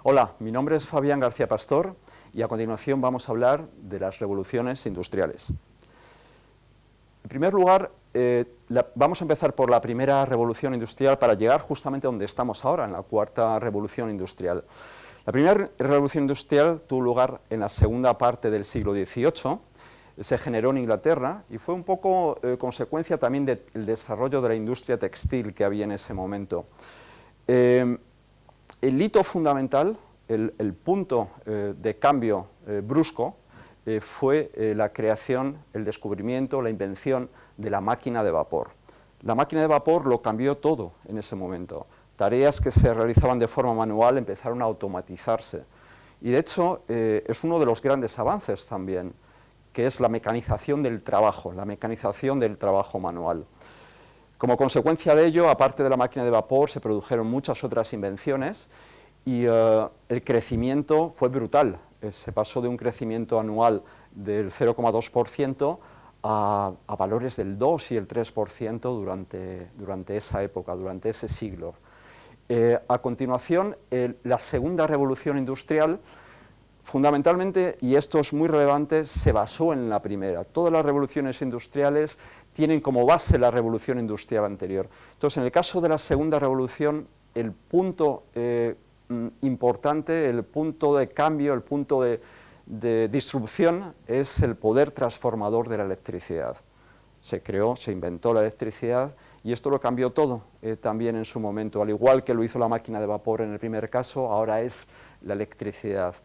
Hola, mi nombre es Fabián García Pastor y a continuación vamos a hablar de las revoluciones industriales. En primer lugar, vamos a empezar por la primera revolución industrial para llegar justamente donde estamos ahora, en la cuarta revolución industrial. La primera revolución industrial tuvo lugar en la segunda parte del siglo XVIII, se generó en Inglaterra y fue un poco consecuencia también del desarrollo de la industria textil que había en ese momento. El hito fundamental, el punto de cambio brusco, fue la creación, el descubrimiento, la invención de la máquina de vapor. La máquina de vapor lo cambió todo en ese momento. Tareas que se realizaban de forma manual empezaron a automatizarse. Y de hecho es uno de los grandes avances también, que es la mecanización del trabajo manual. Como consecuencia de ello, aparte de la máquina de vapor, se produjeron muchas otras invenciones y el crecimiento fue brutal. Se pasó de un crecimiento anual del 0,2% a valores del 2 y el 3% durante esa época, durante ese siglo. A continuación, la segunda revolución industrial, fundamentalmente, y esto es muy relevante, se basó en la primera. Todas las revoluciones industriales tienen como base la revolución industrial anterior. Entonces, en el caso de la segunda revolución, el punto importante, el punto de cambio, el punto de disrupción es el poder transformador de la electricidad. Se creó, se inventó la electricidad y esto lo cambió todo también en su momento, al igual que lo hizo la máquina de vapor en el primer caso, ahora es la electricidad.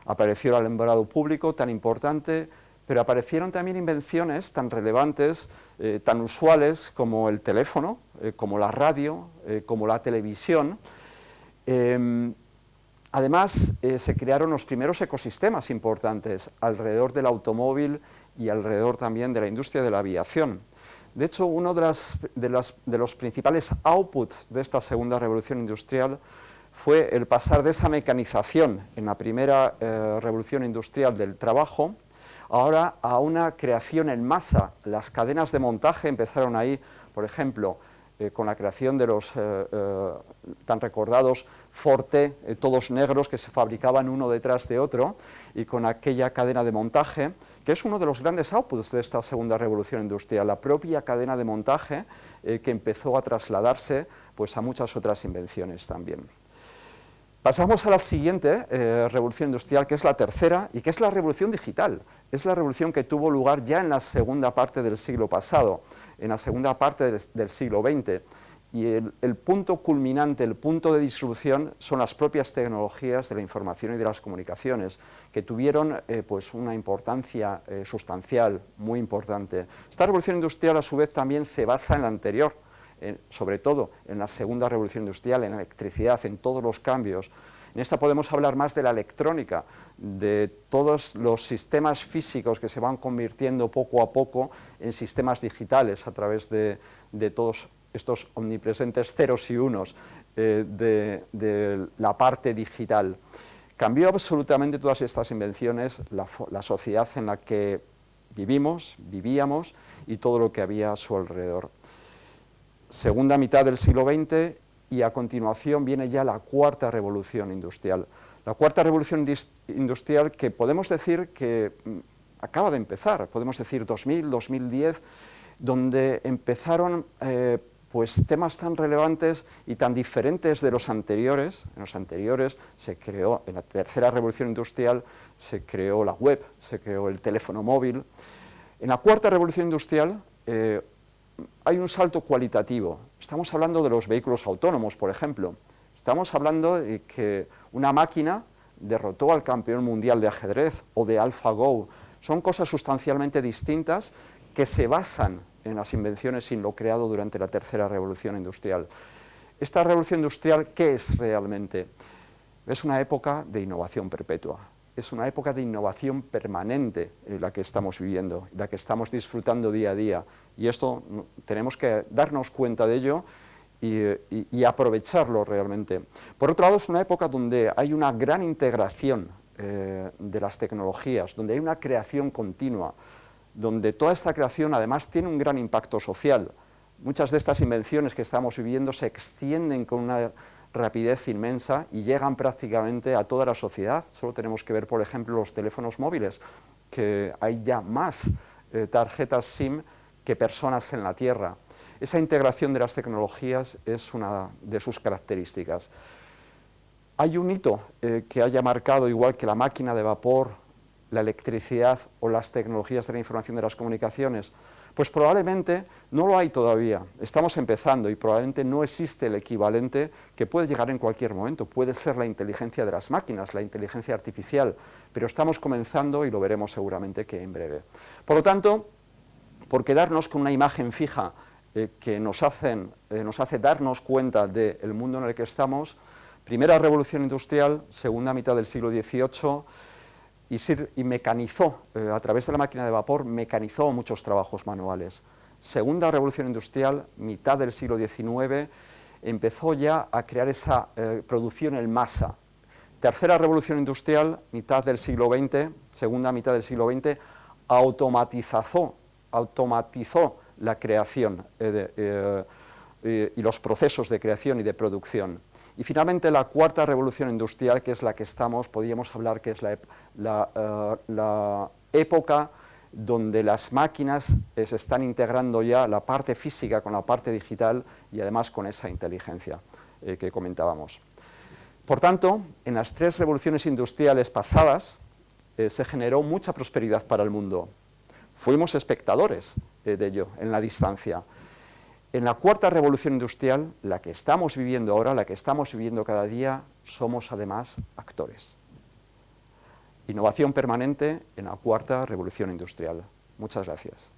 Apareció el alumbrado público tan importante, pero aparecieron también invenciones tan relevantes, tan usuales como el teléfono, como la radio, como la televisión. Además, se crearon los primeros ecosistemas importantes alrededor del automóvil y alrededor también de la industria de la aviación. De hecho, uno de los principales outputs de esta segunda revolución industrial fue el pasar de esa mecanización en la primera revolución industrial del trabajo, ahora a una creación en masa. Las cadenas de montaje empezaron ahí, por ejemplo, con la creación de los tan recordados Forte, todos negros que se fabricaban uno detrás de otro, y con aquella cadena de montaje, que es uno de los grandes outputs de esta segunda revolución industrial, la propia cadena de montaje que empezó a trasladarse pues, a muchas otras invenciones también. Pasamos a la siguiente revolución industrial, que es la tercera, y que es la revolución digital. Es la revolución que tuvo lugar ya en la segunda parte del siglo pasado, en la segunda parte del siglo XX. Y el punto culminante, el punto de disrupción, son las propias tecnologías de la información y de las comunicaciones, que tuvieron pues una importancia sustancial, muy importante. Esta revolución industrial, a su vez, también se basa en la anterior, sobre todo en la segunda revolución industrial, en la electricidad, en todos los cambios. En esta podemos hablar más de la electrónica, de todos los sistemas físicos que se van convirtiendo poco a poco en sistemas digitales a través de todos estos omnipresentes ceros y unos de la parte digital. Cambió absolutamente todas estas invenciones la sociedad en la que vivíamos y todo lo que había a su alrededor. Segunda mitad del siglo XX y a continuación viene ya la cuarta revolución industrial. La cuarta revolución industrial que podemos decir que acaba de empezar, podemos decir 2000, 2010, donde empezaron pues temas tan relevantes y tan diferentes de los anteriores. En los anteriores se creó, en la tercera revolución industrial, se creó la web, se creó el teléfono móvil. En la cuarta revolución industrial hay un salto cualitativo. Estamos hablando de los vehículos autónomos, por ejemplo. Estamos hablando de que una máquina derrotó al campeón mundial de ajedrez o de AlphaGo. Son cosas sustancialmente distintas que se basan en las invenciones y en lo creado durante la tercera revolución industrial. Esta revolución industrial, ¿qué es realmente? Es una época de innovación perpetua, es una época de innovación permanente en la que estamos viviendo, la que estamos disfrutando día a día, y esto tenemos que darnos cuenta de ello y aprovecharlo realmente. Por otro lado, es una época donde hay una gran integración de las tecnologías, donde hay una creación continua, donde toda esta creación además tiene un gran impacto social. Muchas de estas invenciones que estamos viviendo se extienden con una rapidez inmensa y llegan prácticamente a toda la sociedad. Solo tenemos que ver, por ejemplo, los teléfonos móviles, que hay ya más tarjetas SIM que personas en la Tierra. Esa integración de las tecnologías es una de sus características. Hay un hito que haya marcado, igual que la máquina de vapor, la electricidad o las tecnologías de la información de las comunicaciones. Pues probablemente no lo hay todavía, estamos empezando y probablemente no existe el equivalente que puede llegar en cualquier momento, puede ser la inteligencia de las máquinas, la inteligencia artificial, pero estamos comenzando y lo veremos seguramente que en breve. Por lo tanto, por quedarnos con una imagen fija que nos hace darnos cuenta del mundo en el que estamos, primera revolución industrial, segunda mitad del siglo XVIII, y mecanizó, a través de la máquina de vapor, mecanizó muchos trabajos manuales. Segunda revolución industrial, mitad del siglo XIX, empezó ya a crear esa producción en masa. Tercera revolución industrial, mitad del siglo XX, segunda mitad del siglo XX, automatizó la creación y los procesos de creación y de producción. Y finalmente la cuarta revolución industrial, que es la que podríamos hablar que es la época donde las máquinas se están integrando ya la parte física con la parte digital y además con esa inteligencia que comentábamos. Por tanto, en las tres revoluciones industriales pasadas se generó mucha prosperidad para el mundo. Fuimos espectadores de ello en la distancia. En la cuarta revolución industrial, la que estamos viviendo ahora, la que estamos viviendo cada día, somos además actores. Innovación permanente en la cuarta revolución industrial. Muchas gracias.